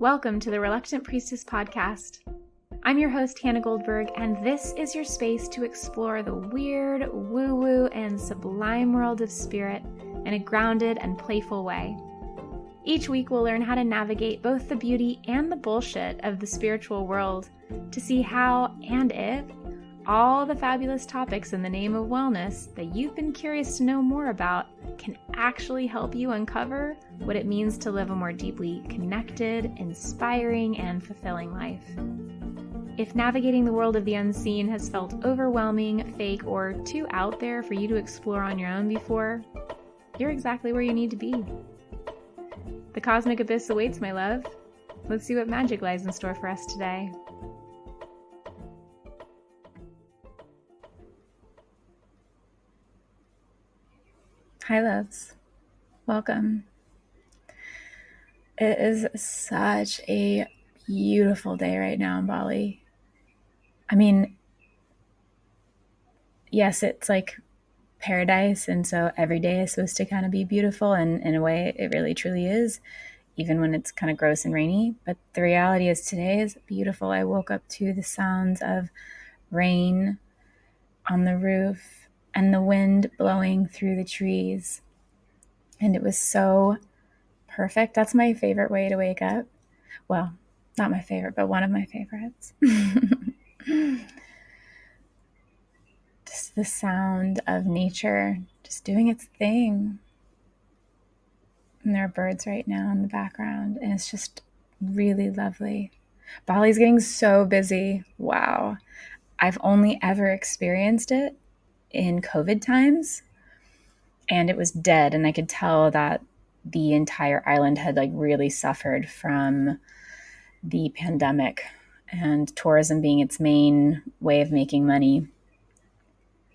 Welcome to the Reluctant Priestess podcast. I'm your host, Hannah Goldberg, and this is your space to explore the weird, woo-woo, and sublime world of spirit in a grounded and playful way. Each week we'll learn how to navigate both the beauty and the bullshit of the spiritual world to see how and if all the fabulous topics in the name of wellness that you've been curious to know more about can actually help you uncover what it means to live a more deeply connected, inspiring, and fulfilling life. If navigating the world of the unseen has felt overwhelming, fake, or too out there for you to explore on your own before, you're exactly where you need to be. The cosmic abyss awaits, my love. Let's see what magic lies in store for us today. Hi, loves. Welcome. It is such a beautiful day right now in Bali. I mean, yes, it's like paradise, and so every day is supposed to kind of be beautiful, and in a way it really truly is, even when it's kind of gross and rainy. But the reality is today is beautiful. I woke up to the sounds of rain on the roof and the wind blowing through the trees, and it was so perfect. That's my favorite way to wake up. Well, not my favorite, but one of my favorites. Just the sound of nature just doing its thing. And there are birds right now in the background, and it's just really lovely. Bali's getting so busy. Wow. I've only ever experienced it in COVID times, and it was dead, and I could tell that the entire island had really suffered from the pandemic and tourism being its main way of making money.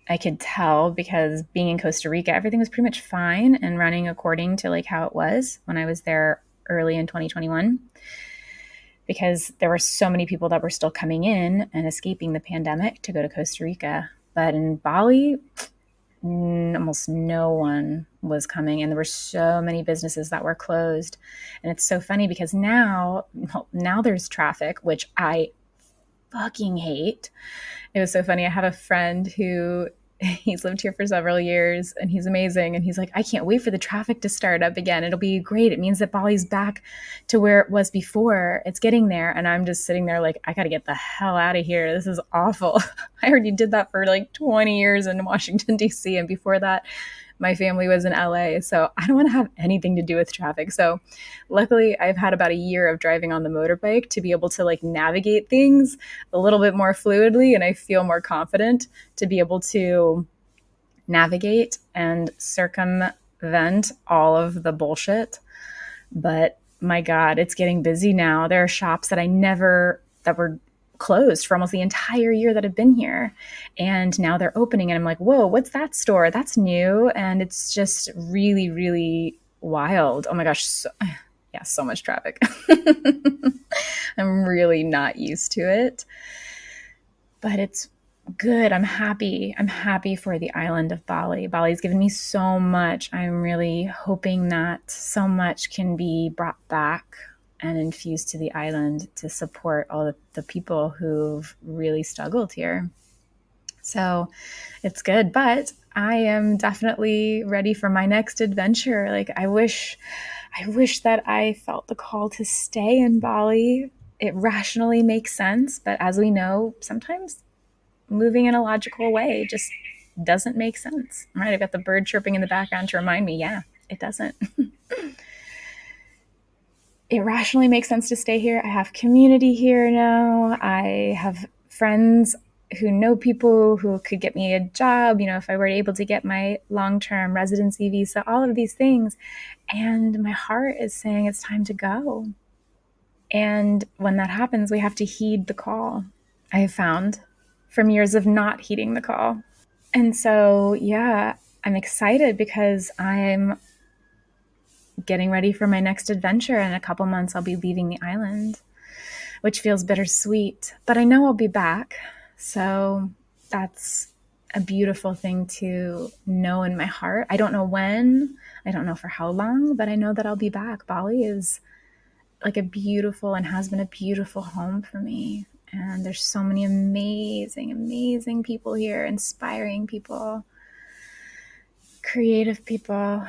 I could tell because being in Costa Rica, everything was pretty much fine and running according to how it was when I was there early in 2021, because there were so many people that were still coming in and escaping the pandemic to go to Costa Rica. But in Bali, almost no one was coming, and there were so many businesses that were closed. And it's so funny because now there's traffic, which I fucking hate. It was so funny. I have a friend who he's lived here for several years, and he's amazing. And he's like, I can't wait for the traffic to start up again. It'll be great. It means that Bali's back to where it was before. It's getting there. And I'm just sitting there I got to get the hell out of here. This is awful. I already did that for 20 years in Washington, D.C. And before that, my family was in LA, so I don't want to have anything to do with traffic. So luckily, I've had about a year of driving on the motorbike to be able to navigate things a little bit more fluidly, and I feel more confident to be able to navigate and circumvent all of the bullshit. But my God, it's getting busy now. There are shops that were closed for almost the entire year that I've been here, and now they're opening, and I'm like, whoa, what's that store? That's new. And it's just really, really wild. Oh my gosh, so much traffic. I'm really not used to it, but it's good. I'm happy for the island of Bali. Bali's given me so much. I'm really hoping that so much can be brought back and infused to the island to support all the people who've really struggled here. So it's good, but I am definitely ready for my next adventure. I wish that I felt the call to stay in Bali. It rationally makes sense, but as we know, sometimes moving in a logical way just doesn't make sense. All right, I've got the bird chirping in the background to remind me, yeah, it doesn't. It rationally makes sense to stay here. I have community here now. I have friends who know people who could get me a job, if I were able to get my long-term residency visa, all of these things. And my heart is saying it's time to go. And when that happens, we have to heed the call. I have found from years of not heeding the call. And so, yeah, I'm excited because I'm getting ready for my next adventure. In a couple months, I'll be leaving the island, which feels bittersweet, but I know I'll be back. So that's a beautiful thing to know in my heart. I don't know when, I don't know for how long, but I know that I'll be back. Bali is like a beautiful and has been a beautiful home for me. And there's so many amazing, amazing people here, inspiring people, creative people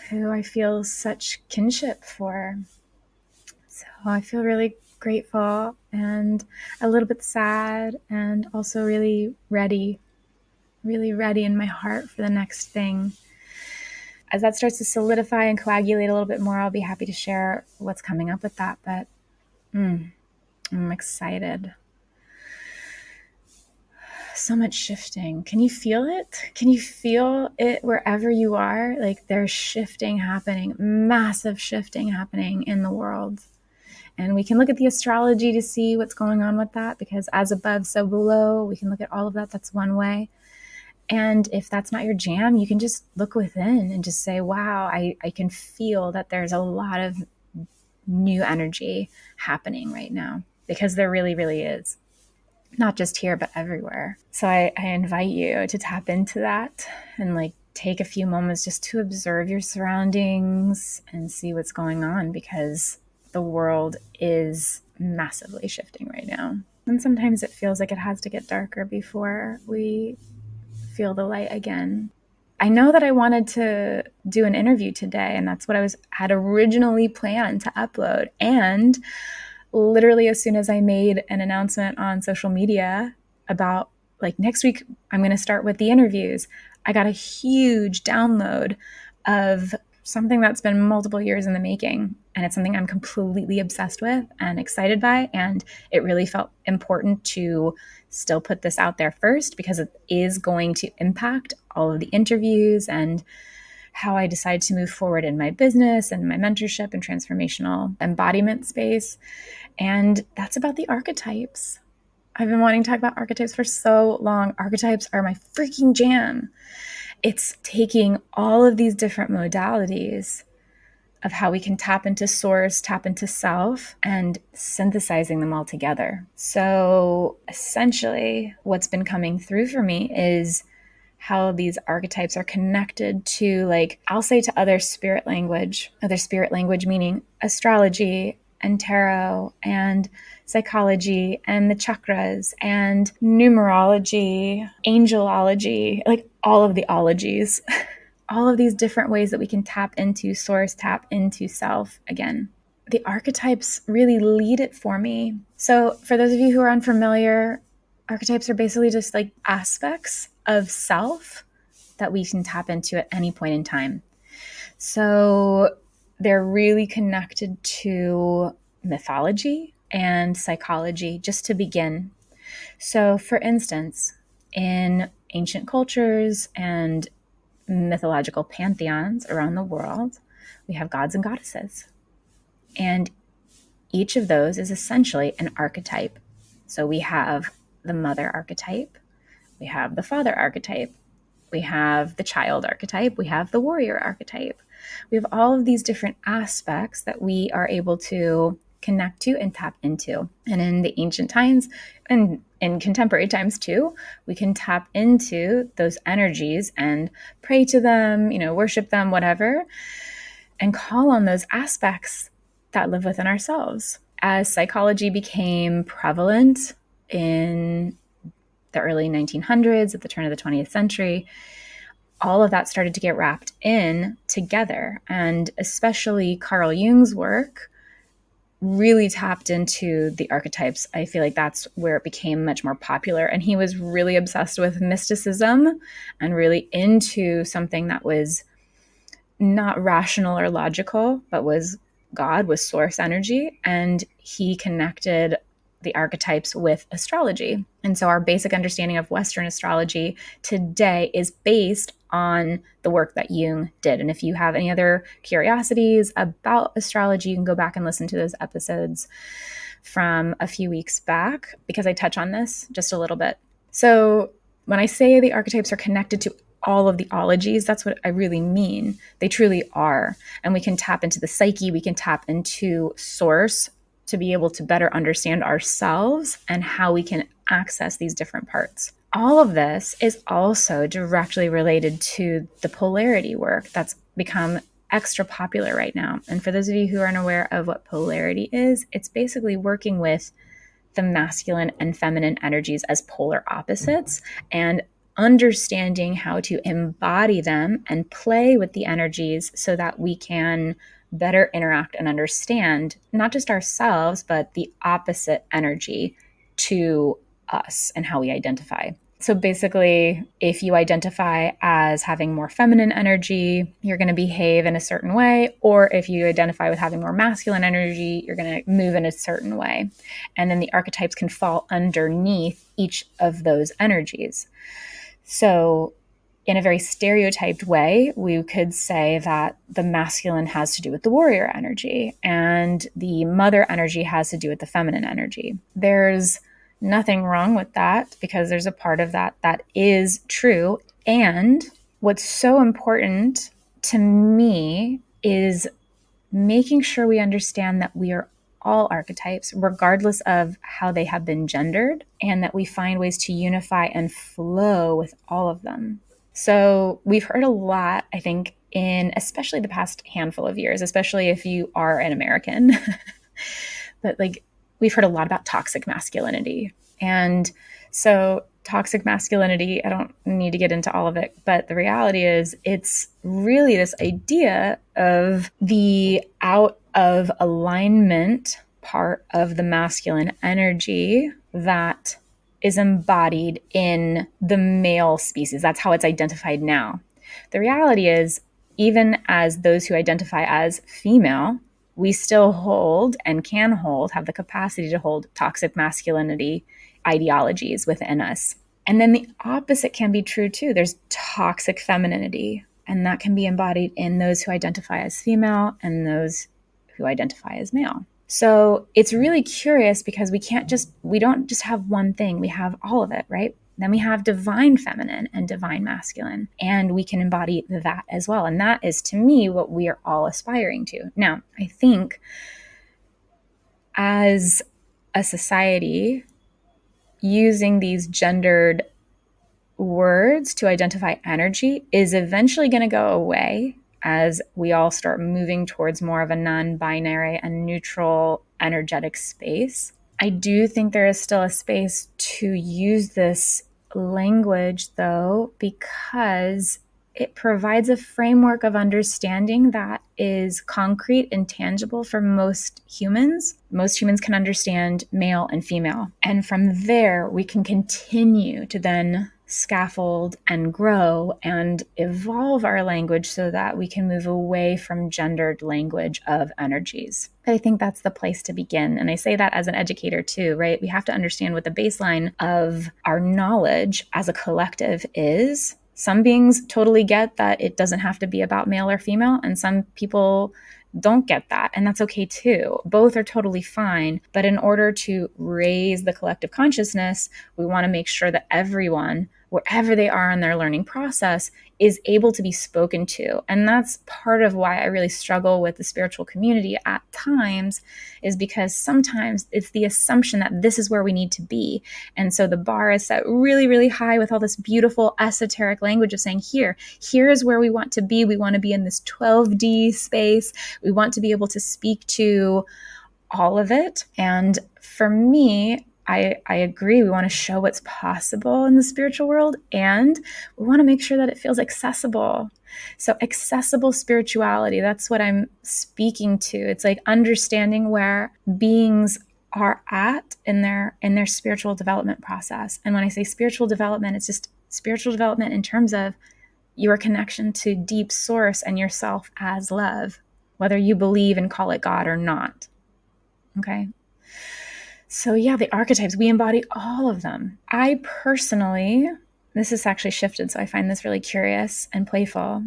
who I feel such kinship for. So I feel really grateful and a little bit sad and also really ready in my heart for the next thing. As that starts to solidify and coagulate a little bit more, I'll be happy to share what's coming up with that. But I'm excited. So much shifting. Can you feel it? Can you feel it wherever you are? Like there's shifting happening, massive shifting happening in the world. And we can look at the astrology to see what's going on with that, because as above, so below, we can look at all of that. That's one way. And if that's not your jam, you can just look within and just say, wow, I can feel that there's a lot of new energy happening right now, because there really, really is. Not just here, but everywhere. So I invite you to tap into that and like take a few moments just to observe your surroundings and see what's going on, because the world is massively shifting right now. And sometimes it feels like it has to get darker before we feel the light again. I know that I wanted to do an interview today, and that's what I had originally planned to upload. And literally as soon as I made an announcement on social media about like next week, I'm going to start with the interviews, I got a huge download of something that's been multiple years in the making. And it's something I'm completely obsessed with and excited by. And it really felt important to still put this out there first, because it is going to impact all of the interviews and how I decide to move forward in my business and my mentorship and transformational embodiment space. And that's about the archetypes. I've been wanting to talk about archetypes for so long. Archetypes are my freaking jam. It's taking all of these different modalities of how we can tap into source, tap into self, and synthesizing them all together. So essentially, what's been coming through for me is how these archetypes are connected to, like, I'll say to other spirit language meaning astrology and tarot and psychology and the chakras and numerology, angelology, like all of the ologies, all of these different ways that we can tap into source, tap into self again. The archetypes really lead it for me. So for those of you who are unfamiliar, archetypes are basically just like aspects of self that we can tap into at any point in time. So they're really connected to mythology and psychology, just to begin. So for instance, in ancient cultures and mythological pantheons around the world, we have gods and goddesses. And each of those is essentially an archetype. So we have the mother archetype, we have the father archetype, we have the child archetype, we have the warrior archetype. We have all of these different aspects that we are able to connect to and tap into. And in the ancient times and in contemporary times too, we can tap into those energies and pray to them, worship them, whatever, and call on those aspects that live within ourselves. As psychology became prevalent in the early 1900s, at the turn of the 20th century, all of that started to get wrapped in together. And especially Carl Jung's work really tapped into the archetypes. I feel like that's where it became much more popular. And he was really obsessed with mysticism and really into something that was not rational or logical, but was God, was source energy. And he connected the archetypes with astrology. And so our basic understanding of Western astrology today is based on the work that Jung did. And if you have any other curiosities about astrology, you can go back and listen to those episodes from a few weeks back, because I touch on this just a little bit. So when I say the archetypes are connected to all of the ologies, that's what I really mean. They truly are. And we can tap into the psyche, we can tap into source to be able to better understand ourselves and how we can access these different parts. All of this is also directly related to the polarity work that's become extra popular right now. And for those of you who aren't aware of what polarity is, it's basically working with the masculine and feminine energies as polar opposites and understanding how to embody them and play with the energies so that we can better interact and understand not just ourselves, but the opposite energy to us and how we identify. So basically, if you identify as having more feminine energy, you're going to behave in a certain way. Or if you identify with having more masculine energy, you're going to move in a certain way. And then the archetypes can fall underneath each of those energies. So in a very stereotyped way, we could say that the masculine has to do with the warrior energy and the mother energy has to do with the feminine energy. There's nothing wrong with that because there's a part of that that is true. And what's so important to me is making sure we understand that we are all archetypes, regardless of how they have been gendered, and that we find ways to unify and flow with all of them. So we've heard a lot, I think, in especially the past handful of years, especially if you are an American, but like we've heard a lot about toxic masculinity. And so toxic masculinity, I don't need to get into all of it, but the reality is it's really this idea of the out of alignment part of the masculine energy that is embodied in the male species. That's how it's identified now. The reality is, even as those who identify as female, we still hold and can hold, have the capacity to hold toxic masculinity ideologies within us. And then the opposite can be true too. There's toxic femininity, and that can be embodied in those who identify as female and those who identify as male. So it's really curious because we don't just have one thing, we have all of it, right? Then we have divine feminine and divine masculine, and we can embody that as well. And that is, to me, what we are all aspiring to. Now, I think as a society, using these gendered words to identify energy is eventually going to go away as we all start moving towards more of a non-binary and neutral energetic space. I do think there is still a space to use this language, though, because it provides a framework of understanding that is concrete and tangible for most humans. Most humans can understand male and female. And from there, we can continue to then scaffold and grow and evolve our language so that we can move away from gendered language of energies. I think that's the place to begin. And I say that as an educator too, right? We have to understand what the baseline of our knowledge as a collective is. Some beings totally get that it doesn't have to be about male or female, and some people don't get that, and that's okay too. Both are totally fine, but in order to raise the collective consciousness, we want to make sure that everyone, wherever they are in their learning process, is able to be spoken to. And that's part of why I really struggle with the spiritual community at times, is because sometimes it's the assumption that this is where we need to be. And so the bar is set really, really high with all this beautiful esoteric language of saying, here is where we want to be. We want to be in this 12D space. We want to be able to speak to all of it. And for me, I agree. We want to show what's possible in the spiritual world, and we want to make sure that it feels accessible. So accessible spirituality, that's what I'm speaking to. It's like understanding where beings are at in their spiritual development process. And when I say spiritual development, it's just spiritual development in terms of your connection to deep source and yourself as love, whether you believe and call it God or not. Okay? So yeah, the archetypes, we embody all of them. I personally, this has actually shifted, so I find this really curious and playful.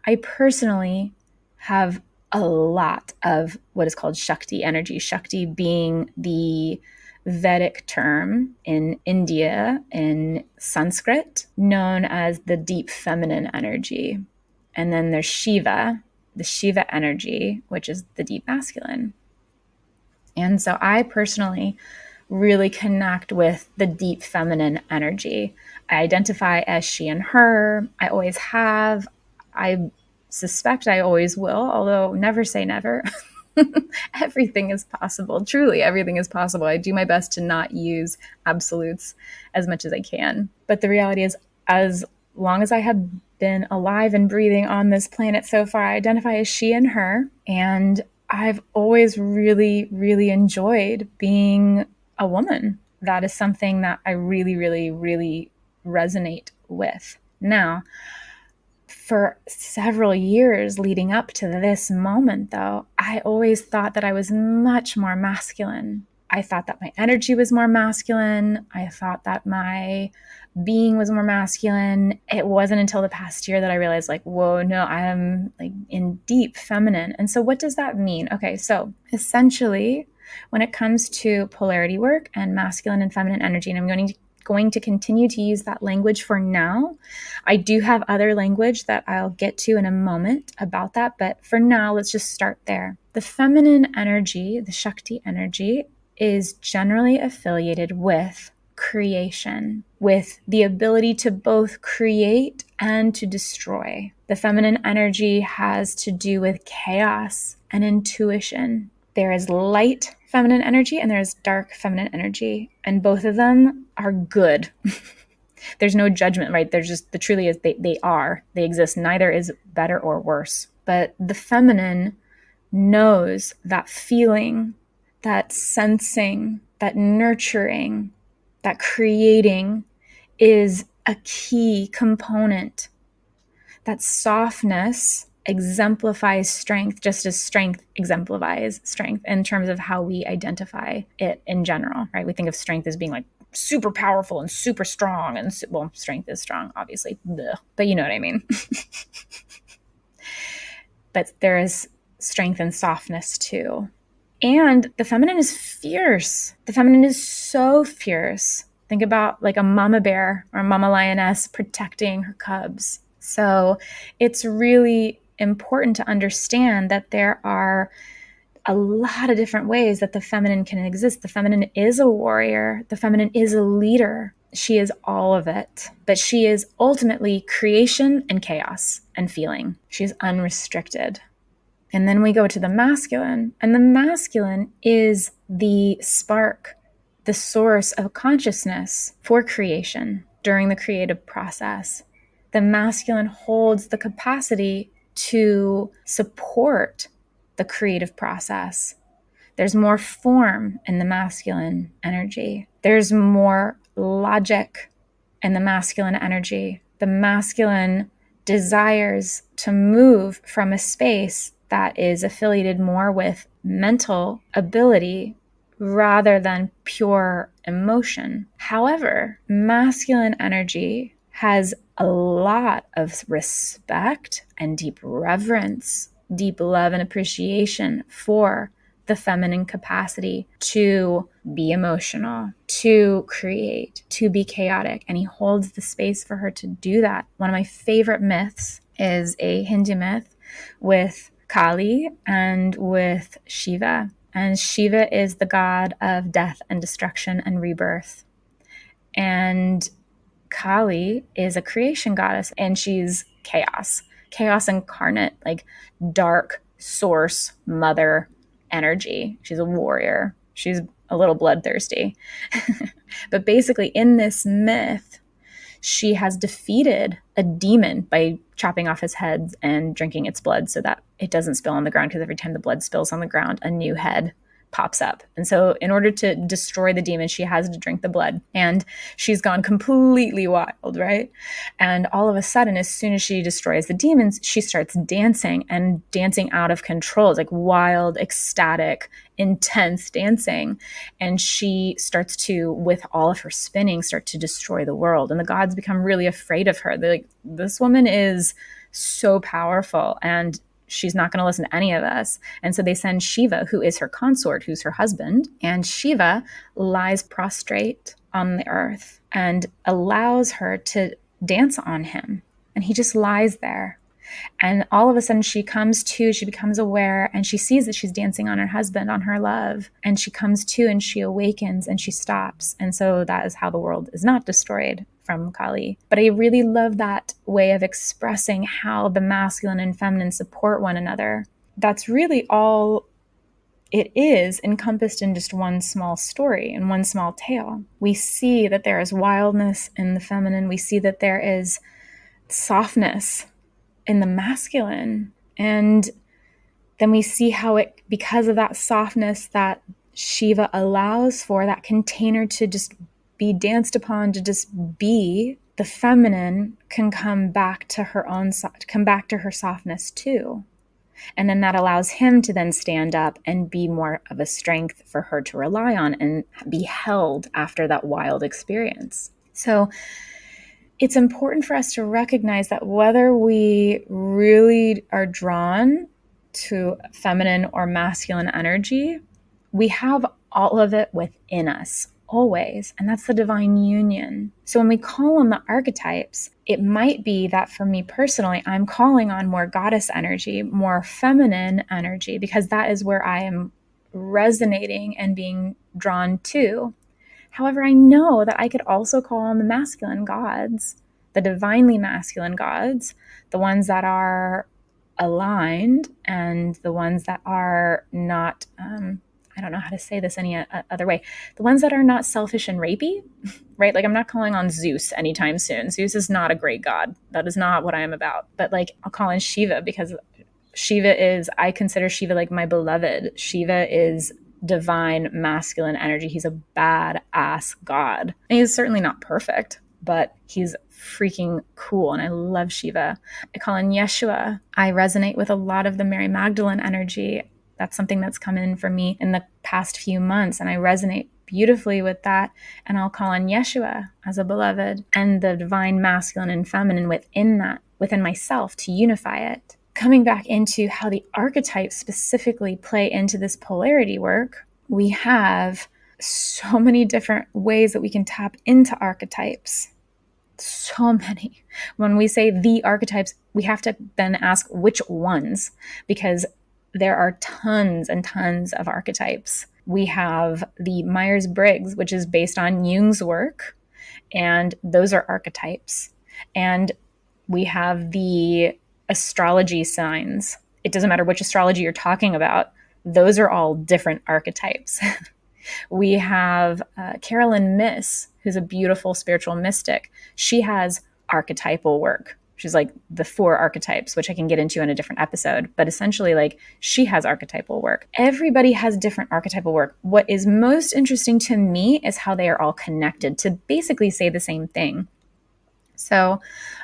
I personally have a lot of what is called Shakti energy, Shakti being the Vedic term in India, in Sanskrit, known as the deep feminine energy. And then there's Shiva, the Shiva energy, which is the deep masculine. And so I personally really connect with the deep feminine energy. I identify as she and her. I always have. I suspect I always will, although never say never. Everything is possible. Truly, everything is possible. I do my best to not use absolutes as much as I can. But the reality is, as long as I have been alive and breathing on this planet so far, I identify as she and her. And I've always really, really enjoyed being a woman. That is something that I really, really, really resonate with. Now, for several years leading up to this moment, though, I always thought that I was much more masculine. I thought that my energy was more masculine. I thought that my being was more masculine. It wasn't until the past year that I realized, like, whoa, no, I am like in deep feminine. And so what does that mean? Okay, so essentially, when it comes to polarity work and masculine and feminine energy, and I'm going to continue to use that language for now. I do have other language that I'll get to in a moment about that, but for now, let's just start there. The feminine energy, the Shakti energy, is generally affiliated with creation, with the ability to both create and to destroy. The feminine energy has to do with chaos and intuition. There is light feminine energy and there's dark feminine energy, and both of them are good. There's no judgment, right? There's just, the truly is, they exist. Neither is better or worse. But the feminine knows that feeling, that sensing, that nurturing, that creating is a key component. That softness exemplifies strength, just as strength exemplifies strength in terms of how we identify it in general, right? We think of strength as being like super powerful and super strong, and well, strength is strong, obviously, but you know what I mean. But there is strength and softness too. And the feminine is fierce. The feminine is so fierce. Think about like a mama bear or a mama lioness protecting her cubs. So it's really important to understand that there are a lot of different ways that the feminine can exist. The feminine is a warrior. The feminine is a leader. She is all of it. But she is ultimately creation and chaos and feeling. She's unrestricted. And then we go to the masculine, and the masculine is the spark, the source of consciousness for creation during the creative process. The masculine holds the capacity to support the creative process. There's more form in the masculine energy. There's more logic in the masculine energy. The masculine desires to move from a space that is affiliated more with mental ability rather than pure emotion. However, masculine energy has a lot of respect and deep reverence, deep love and appreciation for the feminine capacity to be emotional, to create, to be chaotic. And he holds the space for her to do that. One of my favorite myths is a Hindu myth with Kali and with Shiva. And Shiva is the god of death and destruction and rebirth. And Kali is a creation goddess, and she's chaos incarnate, like dark source mother energy. She's a warrior. She's a little bloodthirsty. But basically, in this myth, she has defeated a demon by chopping off his head and drinking its blood so that it doesn't spill on the ground, because every time the blood spills on the ground, a new head pops up. And so in order to destroy the demon, she has to drink the blood. And she's gone completely wild, right? And all of a sudden, as soon as she destroys the demons, she starts dancing, and dancing out of control. It's like wild, ecstatic, intense dancing. And she starts to, with all of her spinning, start to destroy the world. And the gods become really afraid of her. They're like, this woman is so powerful, and she's not going to listen to any of us. And so they send Shiva, who is her consort, who's her husband. And Shiva lies prostrate on the earth and allows her to dance on him. And he just lies there. And all of a sudden she comes to, she becomes aware, and she sees that she's dancing on her husband, on her love. And she comes to, and she awakens, and she stops. And so that is how the world is not destroyed. from Kali. But I really love that way of expressing how the masculine and feminine support one another. That's really all it is, encompassed in just one small story and one small tale. We see that there is wildness in the feminine. We see that there is softness in the masculine. And then we see how it, because of that softness that Shiva allows for, that container to just be danced upon, to just be, the feminine can come back to her softness too. And then that allows him to then stand up and be more of a strength for her to rely on and be held after that wild experience. So it's important for us to recognize that whether we really are drawn to feminine or masculine energy, we have all of it within us always, and that's the divine union. So when we call on the archetypes, it might be that for me personally, I'm calling on more goddess energy, more feminine energy, because that is where I am resonating and being drawn to. However, I know that I could also call on the masculine gods, the divinely masculine gods, the ones that are aligned and the ones that are not, I don't know how to say this any other way, the ones that are not selfish and rapey, right? Like, I'm not calling on Zeus anytime soon. Zeus is not a great god. That is not what I am about. But like, I'll call on Shiva, because I consider Shiva like my beloved. Shiva is divine masculine energy. He's a badass god. And he's certainly not perfect, but he's freaking cool. And I love Shiva. I call in Yeshua. I resonate with a lot of the Mary Magdalene energy. That's something that's come in for me in the past few months. And I resonate beautifully with that. And I'll call on Yeshua as a beloved and the divine masculine and feminine within myself to unify it. Coming back into how the archetypes specifically play into this polarity work, we have so many different ways that we can tap into archetypes. So many. When we say the archetypes, we have to then ask which ones, because there are tons and tons of archetypes. We have the Myers-Briggs, which is based on Jung's work, and those are archetypes. And we have the astrology signs. It doesn't matter which astrology you're talking about. Those are all different archetypes. We have Carolyn Myss, who's a beautiful spiritual mystic. She has archetypal work. She's like the 4 archetypes, which I can get into in a different episode. But essentially, like, she has archetypal work. Everybody has different archetypal work. What is most interesting to me is how they are all connected to basically say the same thing. So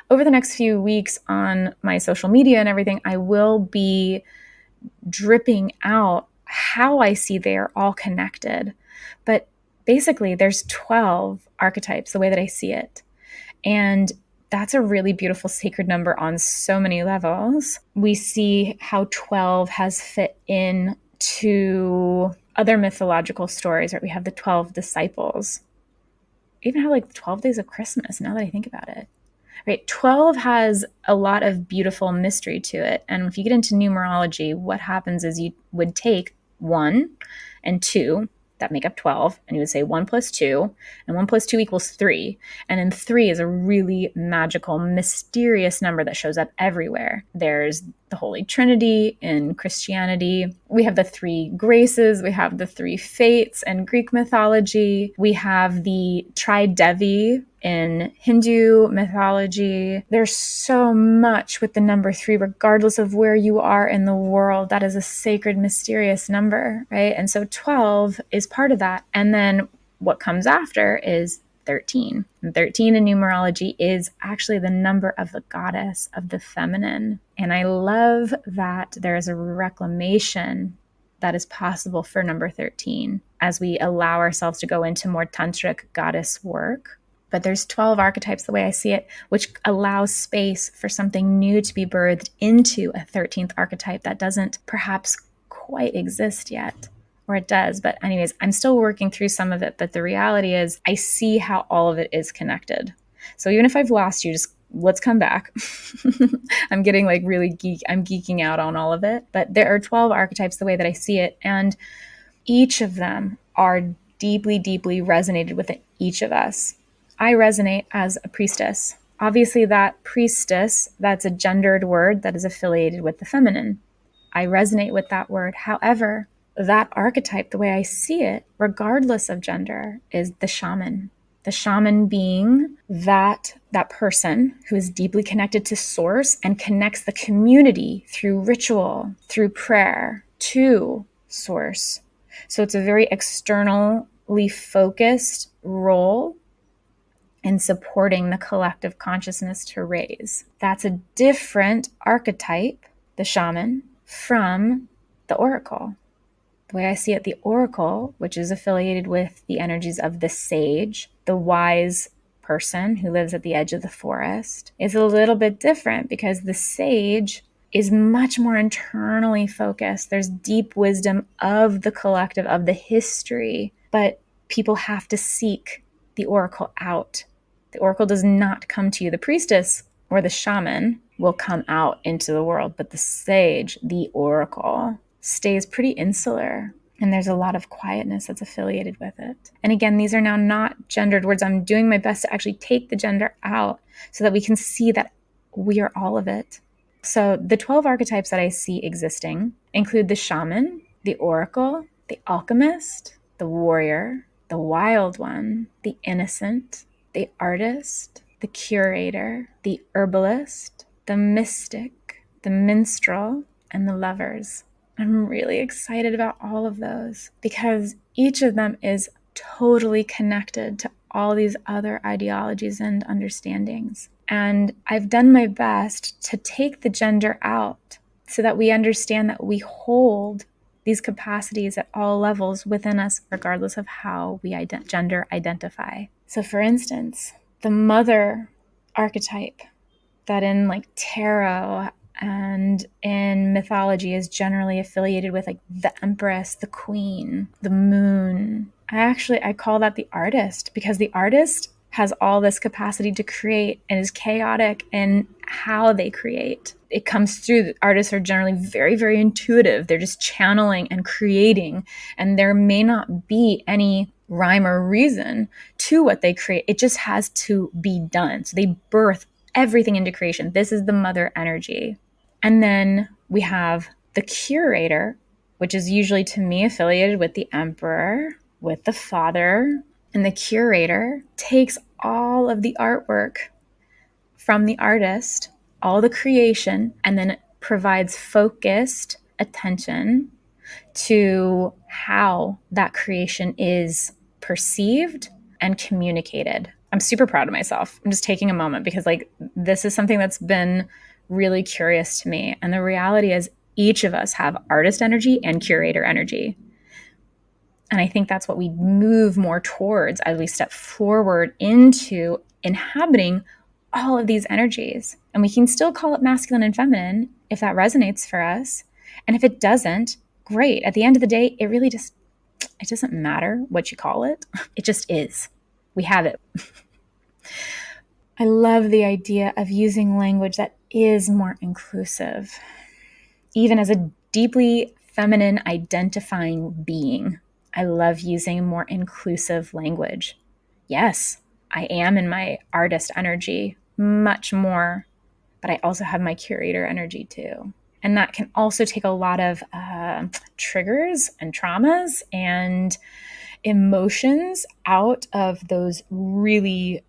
over the next few weeks on my social media and everything, I will be dripping out how I see they are all connected. But basically, there's 12 archetypes, the way that I see it. And that's a really beautiful sacred number on so many levels. We see how 12 has fit in to other mythological stories, right? We have the 12 disciples. Even how like 12 days of Christmas, now that I think about it. Right, 12 has a lot of beautiful mystery to it. And if you get into numerology, what happens is you would take 1 and 2 that make up 12, and you would say 1 plus 2, and 1 plus 2 equals 3. And then 3 is a really magical, mysterious number that shows up everywhere. There's the Holy Trinity in Christianity. We have the 3 graces. We have the 3 fates in Greek mythology. We have the Tridevi in Hindu mythology. There's so much with the number 3, regardless of where you are in the world. That is a sacred, mysterious number, right? And so 12 is part of that. And then what comes after is 13. And 13 in numerology is actually the number of the goddess, of the feminine. And I love that there is a reclamation that is possible for number 13 as we allow ourselves to go into more tantric goddess work. But there's 12 archetypes, the way I see it, which allows space for something new to be birthed into a 13th archetype that doesn't perhaps quite exist yet. Or it does. But anyways, I'm still working through some of it. But the reality is I see how all of it is connected. So even if I've lost you, just let's come back. I'm getting like really I'm geeking out on all of it. But there are 12 archetypes the way that I see it. And each of them are deeply, deeply resonated with each of us. I resonate as a priestess. Obviously, that priestess, that's a gendered word that is affiliated with the feminine. I resonate with that word. However, that archetype, the way I see it, regardless of gender, is the shaman. The shaman being that person who is deeply connected to source and connects the community through ritual, through prayer to source. So it's a very externally focused role in supporting the collective consciousness to raise. That's a different archetype, the shaman, from the oracle. The way I see it, the oracle, which is affiliated with the energies of the sage, the wise person who lives at the edge of the forest, is a little bit different because the sage is much more internally focused. There's deep wisdom of the collective, of the history, but people have to seek the oracle out. The oracle does not come to you. The priestess or the shaman will come out into the world, but the sage, the oracle, stays pretty insular. And there's a lot of quietness that's affiliated with it. And again, these are now not gendered words. I'm doing my best to actually take the gender out so that we can see that we are all of it. So the 12 archetypes that I see existing include the shaman, the oracle, the alchemist, the warrior, the wild one, the innocent, the artist, the curator, the herbalist, the mystic, the minstrel, and the lovers. I'm really excited about all of those because each of them is totally connected to all these other ideologies and understandings. And I've done my best to take the gender out so that we understand that we hold these capacities at all levels within us, regardless of how we gender identify. So for instance, the mother archetype that in like tarot and in mythology is generally affiliated with like the empress, the queen, the moon. I call that the artist because the artist has all this capacity to create and is chaotic in how they create. It comes through. Artists are generally very, very intuitive. They're just channeling and creating, and there may not be any rhyme or reason to what they create. It just has to be done. So they birth everything into creation. This is the mother energy. And then we have the curator, which is usually to me affiliated with the emperor, with the father. And the curator takes all of the artwork from the artist, all the creation, and then provides focused attention to how that creation is perceived and communicated. I'm super proud of myself. I'm just taking a moment because like this is something that's been really curious to me. And the reality is each of us have artist energy and curator energy. And I think that's what we move more towards as we step forward into inhabiting all of these energies. And we can still call it masculine and feminine if that resonates for us. And if it doesn't, great. At the end of the day, it doesn't matter what you call it. It just is. We have it. I love the idea of using language that is more inclusive, even as a deeply feminine identifying being. I love using more inclusive language. Yes, I am in my artist energy much more, but I also have my curator energy too. And that can also take a lot of triggers and traumas and emotions out of those really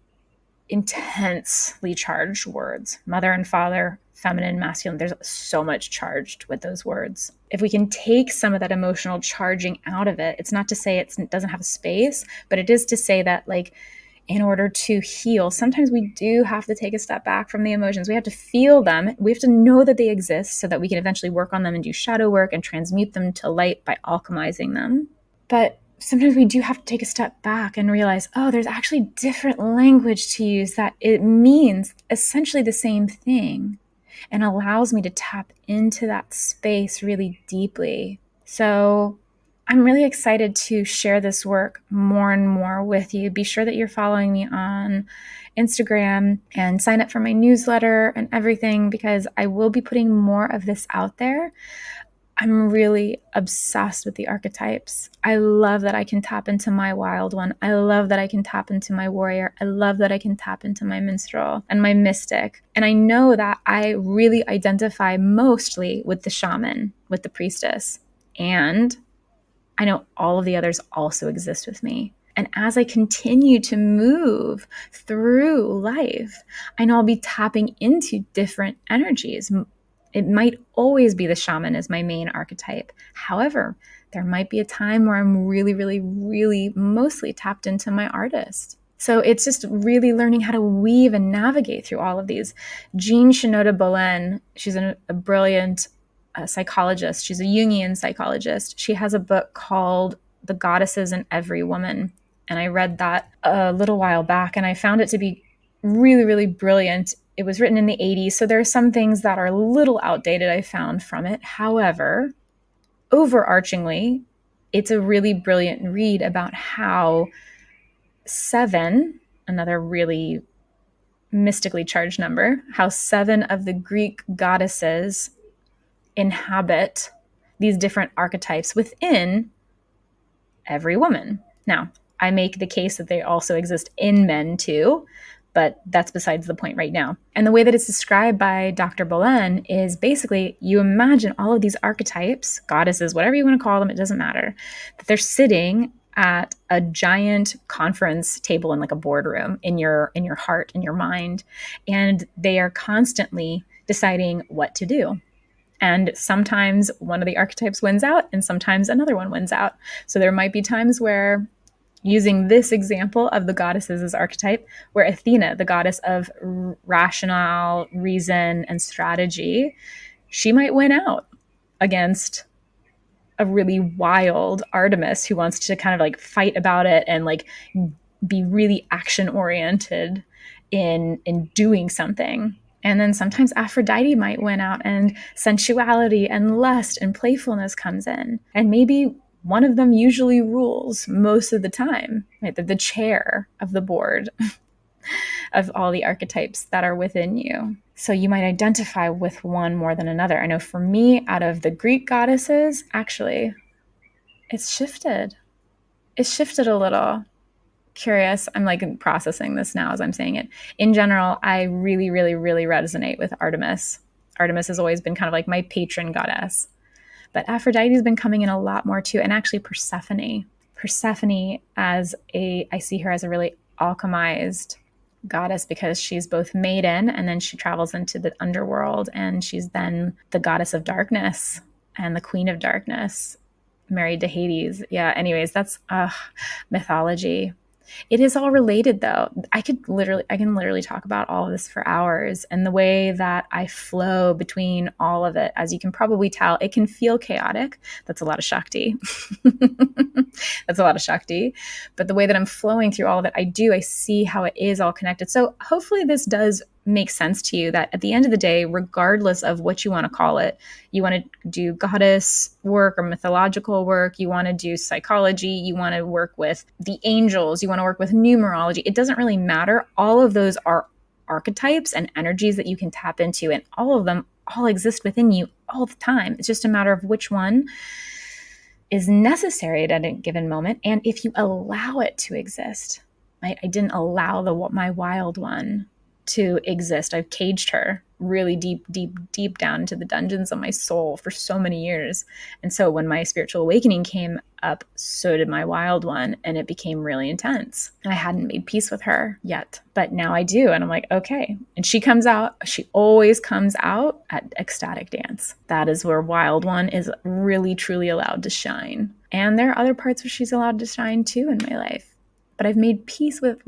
intensely charged words. Mother and father, feminine, masculine, there's so much charged with those words. If we can take some of that emotional charging out of it, it's not to say it doesn't have a space, but it is to say that like in order to heal, sometimes we do have to take a step back from the emotions. We have to feel them. We have to know that they exist so that we can eventually work on them and do shadow work and transmute them to light by alchemizing them. But sometimes we do have to take a step back and realize, oh, there's actually different language to use that it means essentially the same thing and allows me to tap into that space really deeply. So I'm really excited to share this work more and more with you. Be sure that you're following me on Instagram and sign up for my newsletter and everything because I will be putting more of this out there. I'm really obsessed with the archetypes. I love that I can tap into my wild one. I love that I can tap into my warrior. I love that I can tap into my minstrel and my mystic. And I know that I really identify mostly with the shaman, with the priestess. And I know all of the others also exist with me. And as I continue to move through life, I know I'll be tapping into different energies. It might always be the shaman as my main archetype. However, there might be a time where I'm really, really, really mostly tapped into my artist. So it's just really learning how to weave and navigate through all of these. Shinoda Bolen, she's a brilliant psychologist. She's a Jungian psychologist. She has a book called The Goddesses in Every Woman. And I read that a little while back, and I found it to be really, really brilliant. It was written in the 80s, so there are some things that are a little outdated I found from it. However, overarchingly, it's a really brilliant read about how 7, another really mystically charged number, how 7 of the Greek goddesses inhabit these different archetypes within every woman. Now, I make the case that they also exist in men too, but that's besides the point right now. And the way that it's described by Dr. Bolen is basically you imagine all of these archetypes, goddesses, whatever you want to call them, it doesn't matter, that they're sitting at a giant conference table in like a boardroom in your heart, in your mind, and they are constantly deciding what to do. And sometimes one of the archetypes wins out and sometimes another one wins out. So there might be times where, using this example of the goddesses as archetype, where Athena, the goddess of rational reason and strategy, she might win out against a really wild Artemis who wants to kind of like fight about it and like be really action oriented in doing something. And then sometimes Aphrodite might win out and sensuality and lust and playfulness comes in. And maybe one of them usually rules most of the time, right? The chair of the board of all the archetypes that are within you. So you might identify with one more than another. I know for me, out of the Greek goddesses, actually, it's shifted. It's shifted a little. Curious. I'm like processing this now as I'm saying it. In general, I really, really, really resonate with Artemis. Artemis has always been kind of like my patron goddess. But Aphrodite's been coming in a lot more too. And actually Persephone. Persephone I see her as a really alchemized goddess because she's both maiden and then she travels into the underworld and she's then the goddess of darkness and the queen of darkness, married to Hades. Yeah, anyways, that's mythology. It is all related though. I can literally talk about all of this for hours, and the way that I flow between all of it, as you can probably tell, it can feel chaotic. That's a lot of Shakti. That's a lot of Shakti. But the way that I'm flowing through all of it, I see how it is all connected. So hopefully this does make sense to you, that at the end of the day, regardless of what you want to call it, you want to do goddess work or mythological work, you want to do psychology, you want to work with the angels, you want to work with numerology, it doesn't really matter. All of those are archetypes and energies that you can tap into, and all of them all exist within you all the time. It's just a matter of which one is necessary at a given moment, and if you allow it to exist. I didn't allow my wild one to exist. I've caged her really deep down into the dungeons of my soul for so many years. And so when my spiritual awakening came up, so did my wild one, and it became really intense. And I hadn't made peace with her yet, but now I do. And I'm like, okay. And she comes out, she always comes out at ecstatic dance. That is where wild one is really, truly allowed to shine. And there are other parts where she's allowed to shine too in my life. But I've made peace with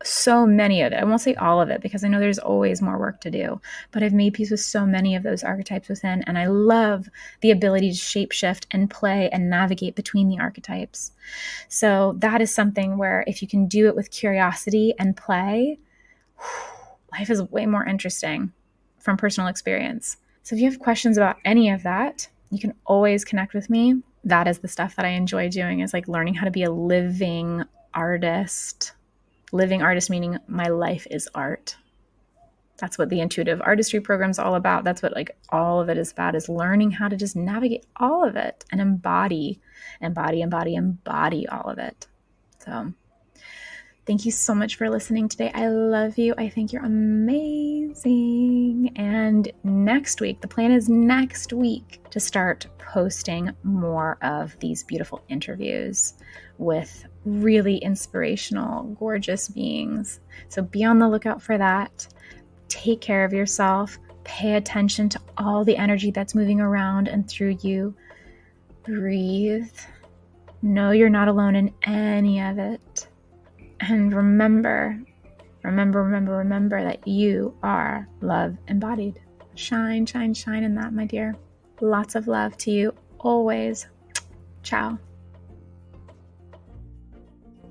so many of it. I won't say all of it because I know there's always more work to do, but I've made peace with so many of those archetypes within. And I love the ability to shapeshift and play and navigate between the archetypes. So that is something where if you can do it with curiosity and play, life is way more interesting from personal experience. So if you have questions about any of that, you can always connect with me. That is the stuff that I enjoy doing, is like learning how to be a living artist. Living artist meaning my life is art. That's what the intuitive artistry program is all about. That's what like all of it is about, is learning how to just navigate all of it and embody all of it. So thank you so much for listening today. I love you. I think you're amazing. And next week, the plan is next week to start posting more of these beautiful interviews with really inspirational, gorgeous beings. So be on the lookout for that. Take care of yourself. Pay attention to all the energy that's moving around and through you. Breathe. Know you're not alone in any of it. And remember that you are love embodied. Shine, shine, shine in that, my dear. Lots of love to you always. Ciao.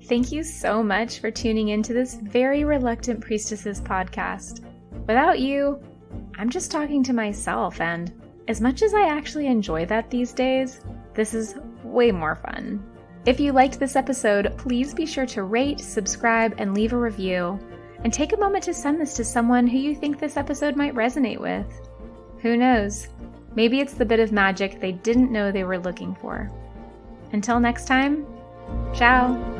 Thank you so much for tuning into this very reluctant priestesses podcast. Without you, I'm just talking to myself, and as much as I actually enjoy that these days, this is way more fun. If you liked this episode, please be sure to rate, subscribe, and leave a review. And take a moment to send this to someone who you think this episode might resonate with. Who knows? Maybe it's the bit of magic they didn't know they were looking for. Until next time, ciao.